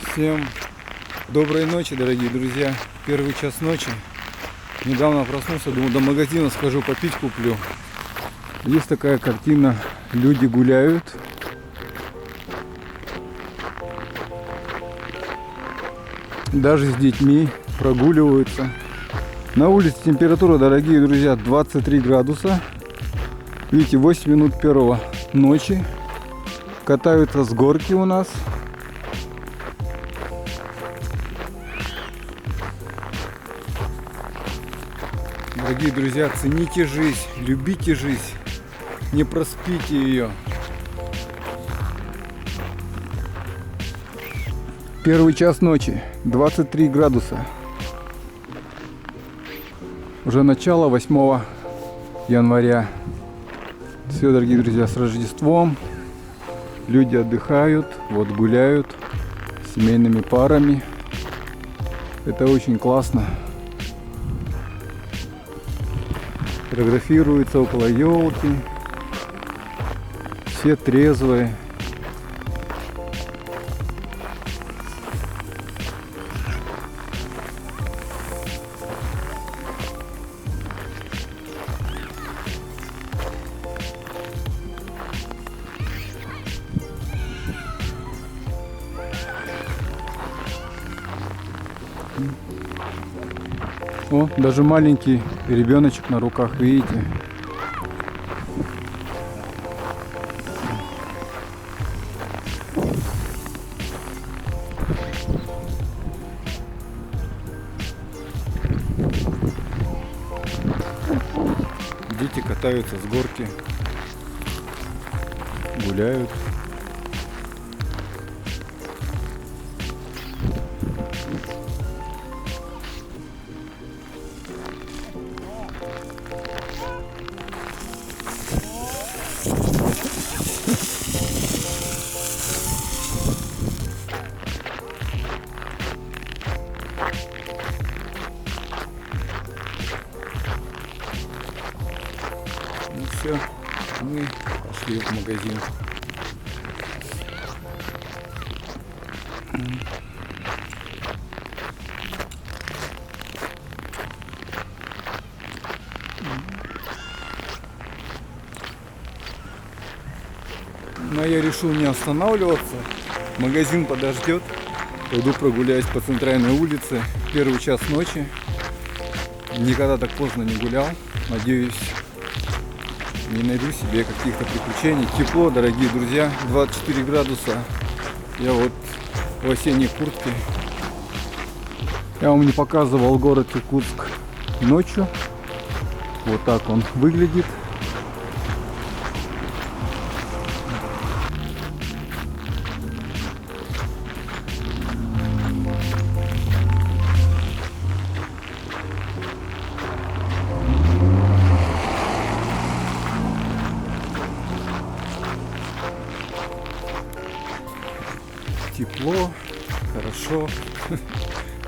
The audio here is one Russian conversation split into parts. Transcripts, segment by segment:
Всем доброй ночи, дорогие друзья. Первый час ночи. Недавно проснулся, думаю, до магазина схожу, попить куплю. Есть такая картина. Люди гуляют. Даже с детьми прогуливаются. На улице температура, дорогие друзья, 23 градуса. Видите, 8 минут первого ночи. Катаются с горки у нас. Дорогие друзья, цените жизнь, любите жизнь, не проспите ее. Первый час ночи, 23 градуса. Уже начало 8 января. Все, дорогие друзья, с Рождеством. Люди отдыхают, вот гуляют с семейными парами. Это очень классно. Фотографируются около елки. Все трезвые. О, даже маленький ребеночек на руках, видите? Дети катаются с горки, гуляют. Ну все, мы пошли в магазин. Но я решил не останавливаться. Магазин подождет. Пойду прогуляюсь по центральной улице. Первый час ночи. Никогда так поздно не гулял. Надеюсь, не найду себе каких-то приключений. Тепло, дорогие друзья, 24 градуса. Я вот в осенней куртке. Я вам не показывал город Иркутск ночью. Вот так он выглядит. Тепло, хорошо.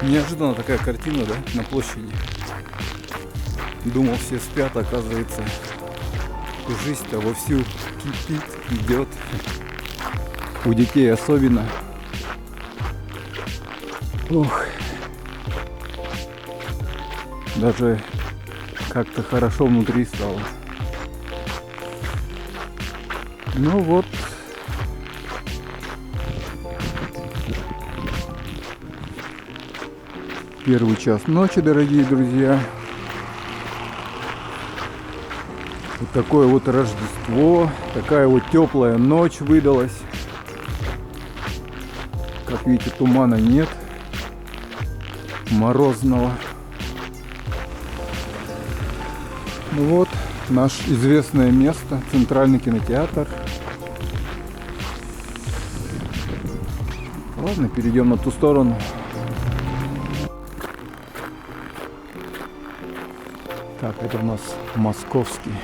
Неожиданно такая картина, да, на площади. Думал, все спят, оказывается, жизнь-то вовсю кипит, идет. У детей особенно. Ох. Даже как-то хорошо внутри стало. Ну вот. Первый час ночи, дорогие друзья. Вот такое вот Рождество. Такая вот теплая ночь выдалась. Как видите, тумана нет. Морозного. Ну вот, наше известное место. Центральный кинотеатр. Ладно, перейдем на ту сторону. Так, это у нас Московский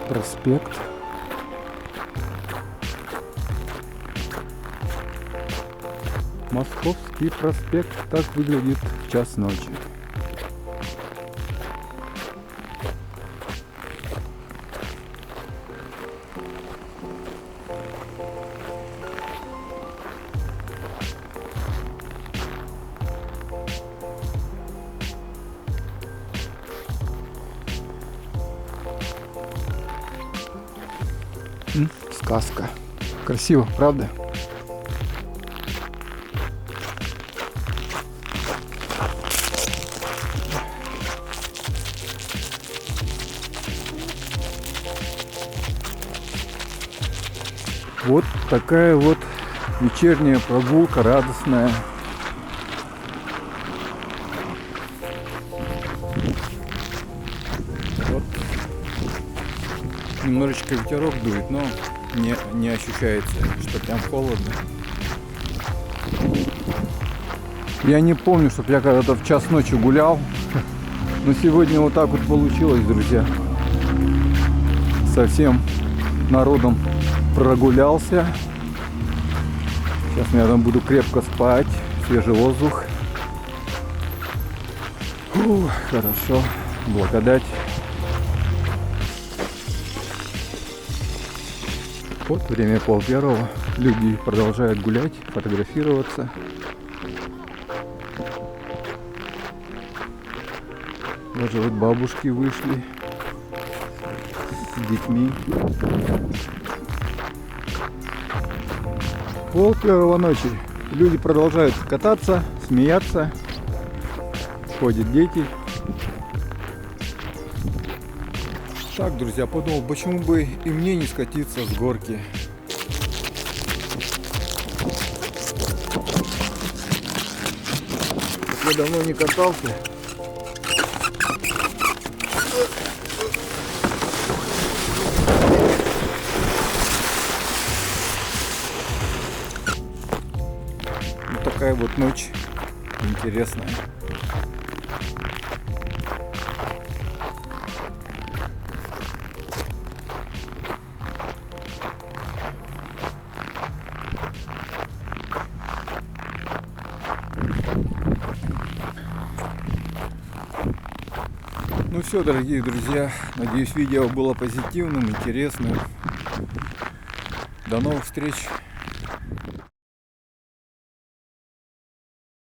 проспект. Московский проспект так выглядит в час ночи. сказка. Красиво, правда? Вот такая вот вечерняя прогулка радостная. Вот. Немножечко ветерок дует, но не ощущается, что прям холодно. Я не помню, чтобы я когда-то в час ночи гулял, но сегодня вот так вот получилось, друзья. Со всем народом прогулялся. Сейчас я там буду крепко спать, свежий воздух. Фух, хорошо, благодать. Вот время 12:30. Люди продолжают гулять, фотографироваться. Даже вот бабушки вышли с детьми. 12:30 ночи. Люди продолжают кататься, смеяться. Ходят дети. Так, друзья, подумал, почему бы и мне не скатиться с горки. Я давно не катался. Вот такая вот ночь интересная. Ну все, дорогие друзья, надеюсь, видео было позитивным, интересным. До новых встреч!